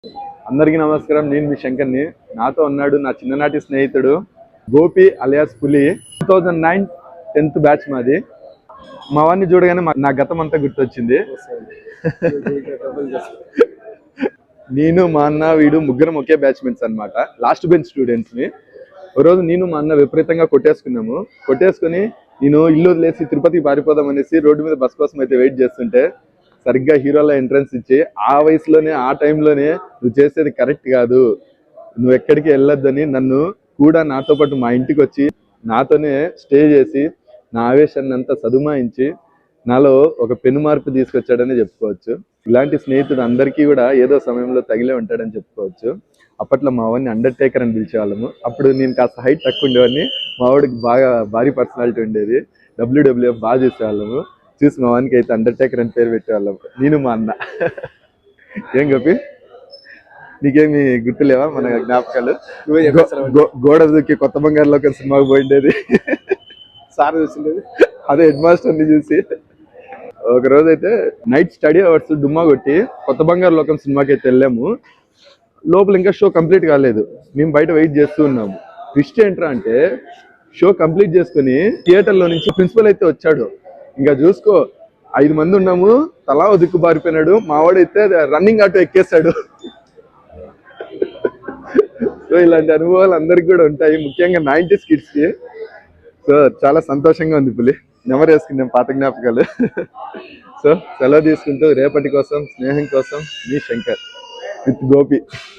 అందరికీ నమస్కారం. నేను మీ శంకర్ని. నాతో ఉన్నాడు నా చిన్ననాటి స్నేహితుడు గోపి అలియాస్ పులి. 2009 10th బ్యాచ్ మాది. మా వాడిని చూడగానే నా గతం అంతా గుర్తొచ్చింది. నేను మా అన్న వీడు ముగ్గురం ఒకే బ్యాచ్మెంట్స్ అనమాట. లాస్ట్ బెంచ్ స్టూడెంట్స్ ని. ఓ రోజు నేను మా అన్న విపరీతంగా కొట్టేసుకుని నేను ఇల్లు వదిలేసి తిరుపతికి పారిపోదాం అనేసి రోడ్డు మీద బస్ కోసం అయితే వెయిట్ చేస్తుంటే సరిగ్గా హీరోలో ఎంట్రన్స్ ఇచ్చి ఆ వయసులోనే ఆ టైంలోనే నువ్వు చేసేది కరెక్ట్ కాదు, నువ్వు ఎక్కడికి వెళ్ళొద్దని నన్ను కూడా నాతో పాటు మా ఇంటికి వచ్చి నాతోనే స్టే చేసి నా ఆవేశాన్ని అంతా సదుమాయించి నాలో ఒక పెను మార్పు తీసుకొచ్చాడని చెప్పుకోవచ్చు. ఇలాంటి స్నేహితుడు అందరికీ కూడా ఏదో సమయంలో తగిలే ఉంటాడని చెప్పుకోవచ్చు. అప్పట్లో మా వాడిని అండర్టేకర్ అని పిలిచేవాళ్ళము. అప్పుడు నేను కాస్త హైట్ తక్కువ ఉండేవాడిని, మా వాడికి బాగా భారీ పర్సనాలిటీ ఉండేది. WWF బాగా చూసేవాళ్ళము. చూసి మా వానికి అయితే అండర్టేకర్ అని పేరు పెట్టేవాళ్ళం నేను మా అన్న. ఏం గోపి, నీకేమి గుర్తులేవా మన జ్ఞాపకాలు? గోడ దూకి కొత్త బంగారులో ఒక సినిమాకి పోయిండేది, సార్ చూసిండేది, అదే హెడ్ మాస్టర్ని చూసి. ఒక రోజు అయితే నైట్ స్టడీ అవర్స్ డుమ్మా కొట్టి కొత్త బంగారు లోకం సినిమాకి అయితే వెళ్ళాము. లోపల ఇంకా షో కంప్లీట్ కాలేదు, మేము బయట వెయిట్ చేస్తూ ఉన్నాము. ట్విస్ట్ ఏంట్రా అంటే షో కంప్లీట్ చేసుకుని థియేటర్లో నుంచి ప్రిన్సిపల్ అయితే వచ్చాడు. ఇంకా చూసుకో 5 మంది ఉన్నాము, తలా దిక్కు బారిపోయినాడు. మావాడైతే రన్నింగ్ ఆటో ఎక్కేస్తాడు. సో ఇలాంటి అనుభవాలు అందరికి కూడా ఉంటాయి, ముఖ్యంగా 90s kids కి. సో చాలా సంతోషంగా ఉంది పులి, నెమరు వేసుకున్నాం పాత జ్ఞాపకాలు. సో సెలవు తీసుకుంటూ రేపటి కోసం స్నేహం కోసం మీ శంకర్ విత్ గోపి.